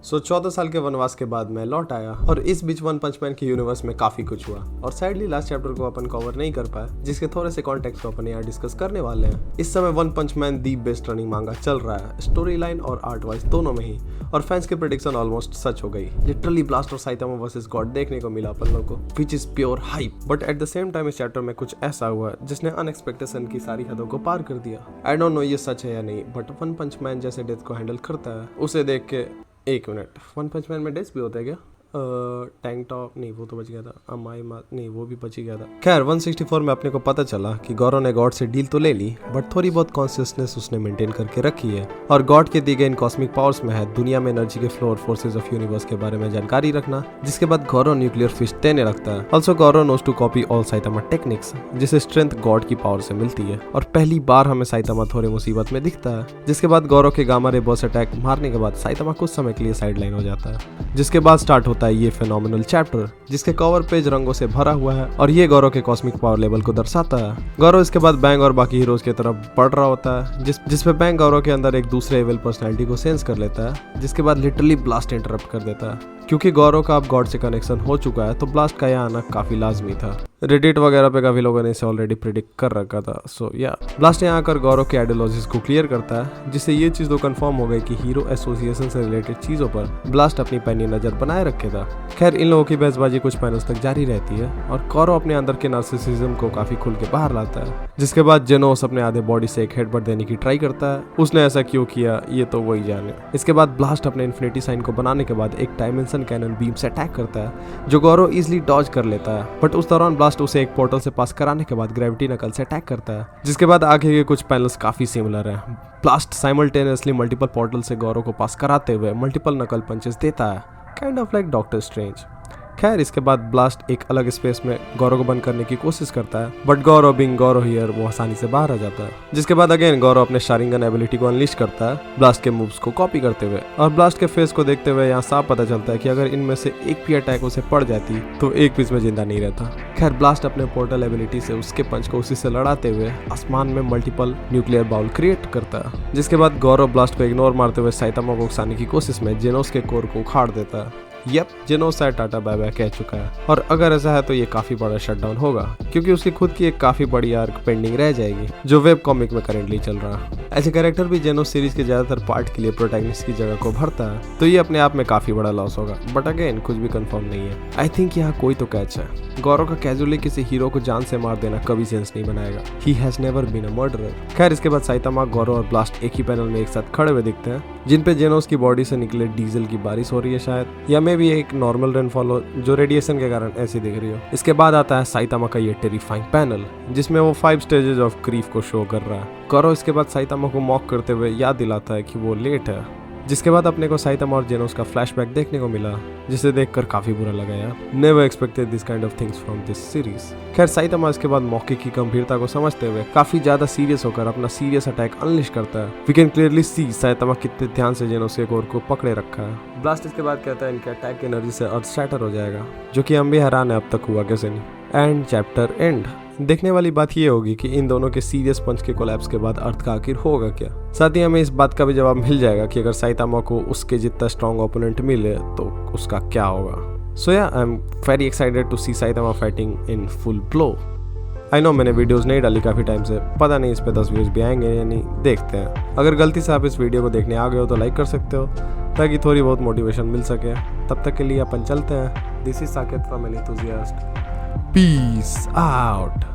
14 साल के वनवास के बाद मैं लौट आया और इस बीच वन पंच मैन के यूनिवर्स में काफी कुछ हुआ और सैडली लास्ट चैप्टर को अपन कवर नहीं कर पाए, जिसके थोड़े से कॉन्टेक्स्ट को अपन यहाँ डिस्कस करने वाले हैं। इस समय one punch man the best running manga चल रहा है, स्टोरी लाइन और आर्ट वाइज दोनों में ही, और फैंस की प्रेडिक्शन ऑलमोस्ट सच हो गई। लिटरली ब्लास्ट और साइतामा वर्सेस गॉड देखने को मिला अपन लोग को, which is pure hype. But at the same time इस चैप्टर में कुछ ऐसा हुआ जिसने अनएक्सपेक्टेशन की सारी हदों को पार कर दिया। आई डोंट नो ये सच है या नहीं, बट वन पंच मैन जैसे डेथ को हैंडल करता है उसे देख के एक मिनट, वन पंच मैन में डेथ भी होता है क्या? टैंक टॉप नहीं, वो तो बच गया था। अमाई नहीं, वो भी बच ही गया था। खैर 164 में अपने को पता चला कि गौरव ने गॉड से डील तो ले ली, बट थोड़ी बहुत कॉन्शियसनेस उसने मेंटेन करके रखी है, और गॉड के दी गए इन कॉस्मिक पावर्स में है दुनिया में एनर्जी के फ्लो और फोर्सेज ऑफ यूनिवर्स के बारे में जानकारी रखना, जिसके बाद गौरव न्यूक्लियर फिस्ट देने लगता है। Also Garou knows to copy all Saitama techniques, जिसे स्ट्रेंथ गॉड की पावर से मिलती है, और पहली बार हमें साइतामा थोड़े मुसीबत में दिखता है। जिसके बाद गौरव के गामा रे बॉस अटैक मारने के बाद साइतामा कुछ समय के लिए साइडलाइन हो जाता है, जिसके बाद स्टार्ट होता है ये फेनोमिनल चैप्टर, जिसके कवर पेज रंगों से भरा हुआ है और ये गौरव के कॉस्मिक पावर लेवल को दर्शाता है। गौरव इसके बाद बैंग और बाकी हीरोज की तरफ बढ़ रहा होता है, जिसपे बैंग गौरव के अंदर एक दूसरे एविल पर्सनैलिटी को सेंस कर लेता है, जिसके बाद लिटरली ब्लास्ट इंटरप्ट कर देता है। क्योंकि गौरव का अब गॉड से कनेक्शन हो चुका है तो ब्लास्ट का यहाँ आना काफी लाजमी था। रेडिट वगैरह पे काफी लोगों ने इसे ऑलरेडी प्रिडिक्ट कर रखा था। सो या ब्लास्ट यहाँ आकर गौरव के आइडियोलॉजीज को क्लियर करता है, जिससे ये चीज तो कंफर्म हो गई कि हीरो एसोसिएशन से रिलेटेड चीजों पर ब्लास्ट अपनी पैनी नजर बनाए रखेगा। खैर इन लोगों की बहसबाजी कुछ पैनल्स तक जारी रहती है और गौरव अपने अंदर के नार्सिसिज्म को काफी खुल के बाहर लाता है, जिसके बाद जेनोस अपने आधे बॉडी से एक हेडबट देने की ट्राई करता है। उसने ऐसा क्यों किया ये तो वही जाने। इसके बाद ब्लास्ट अपने इन्फिनिटी साइन को बनाने के बाद एक डायमेंशन कैनन बीम से अटैक करता है, जो गौरव इजिली डॉज कर लेता है, बट उस दौरान ब्लास्ट उसे एक पोर्टल से पास कराने के बाद ग्रेविटी नकल से अटैक करता है। जिसके बाद आगे के कुछ पैनल्स काफी सिमिलर हैं। ब्लास्ट साइमल्टेनियसली मल्टीपल पोर्टल से गौरव को पास कराते हुए मल्टीपल नकल पंचेस देता है, kind of like doctor strange. खैर इसके बाद ब्लास्ट एक अलग स्पेस में गौरव को बंद करने की कोशिश करता है, but Garou being Garou here वो आसानी से बाहर आ जाता है। जिसके बाद अगेन गौरव अपने शारिंगन एबिलिटी को अनलिश करता है ब्लास्ट के मूव्स को कॉपी करते हुए, और ब्लास्ट के फेस को देखते हुए यहाँ साफ पता चलता है कि अगर इनमें से एक भी अटैक उसे पड़ जाती तो एक पीस में जिंदा नहीं रहता। खैर ब्लास्ट अपने पोर्टल एबिलिटी से उसके पंच को उसी से लड़ाते हुए आसमान में मल्टीपल न्यूक्लियर बाउल क्रिएट करता है। जिसके बाद गौरव ब्लास्ट को इग्नोर मारते हुए साइतामा को उकसाने की कोशिश में जेनोस के कोर को उखाड़ देता है। यप, जेनोस शायद टाटा बाय बाय कह चुका है, और अगर ऐसा है तो ये काफी बड़ा शटडाउन होगा, क्योंकि उसकी खुद की एक काफी बड़ी आर्क पेंडिंग रह जाएगी जो वेब कॉमिक में करेंटली चल रहा है। ऐसे कैरेक्टर भी जेनोस सीरीज के ज्यादातर पार्ट के लिए प्रोटैगनिस्ट की जगह को भरता है, तो ये अपने आप में काफी बड़ा लॉस होगा, बट अगेन कुछ भी कंफर्म नहीं है। आई थिंक यहाँ कोई तो कैच है। गौरव का कैजुअली किसी हीरो को जान से मार देना कभी सेंस नहीं बनाएगा। He has never been a murderer. खैर इसके बाद साइतामा, गौरव और ब्लास्ट एक ही पैनल में एक साथ खड़े हुए दिखते हैं, जिन पे जेनोस की बॉडी से निकले डीजल की बारिश हो रही है शायद, या मे भी एक नॉर्मल रेनफॉल हो जो रेडिएशन के कारण ऐसी दिख रही हो। इसके बाद आता है साइतामा का ये टेरिफाइंग पैनल, जिसमें वो 5 स्टेजेस ऑफ ग्रीफ को शो कर रहा है। गौरव इसके बाद साइतामा को मॉक करते हुए याद दिलाता है कि वो लेट है। जिसके बाद अपने को साइतामा और जेनोस का फ्लैशबैक देखने को मिला, जिसे देखकर काफी बुरा लगा यार। Never expected this kind of things from this series. खैर साइतामा इसके बाद मौके की गंभीरता को समझते हुए काफी ज्यादा सीरियस होकर अपना सीरियस अटैक अनलिश करता है। We can clearly see Saitama कितने ध्यान से जेनोस के कोर को पकड़े रखा है। ब्लास्ट इसके बाद कहता है इनके अटैक की एनर्जी से अर्थ शैटर हो जाएगा, जो कि हम भी हैरान है अब तक हुआ कैसे नहीं। And chapter and. देखने वाली बात ये होगी कि इन दोनों के सीरियस पंच के कोलैप्स के बाद अर्थ का आखिर होगा क्या। साथ ही हमें इस बात का भी जवाब मिल जाएगा कि अगर साइतामा को उसके जितना स्ट्रॉन्ग ओपोनेंट मिले तो उसका क्या होगा। So yeah I am very excited to see Saitama fighting in full blow. I know मैंने वीडियोस नहीं डाली काफ़ी टाइम से, पता नहीं इस पे 10 व्यूज़ भी आएंगे या नहीं, देखते हैं। अगर गलती से आप इस वीडियो को देखने आ गए हो तो लाइक कर सकते हो, ताकि थोड़ी बहुत मोटिवेशन मिल सके। तब तक के लिए अपन चलते हैं। This is Saket from an enthusiast. Peace out.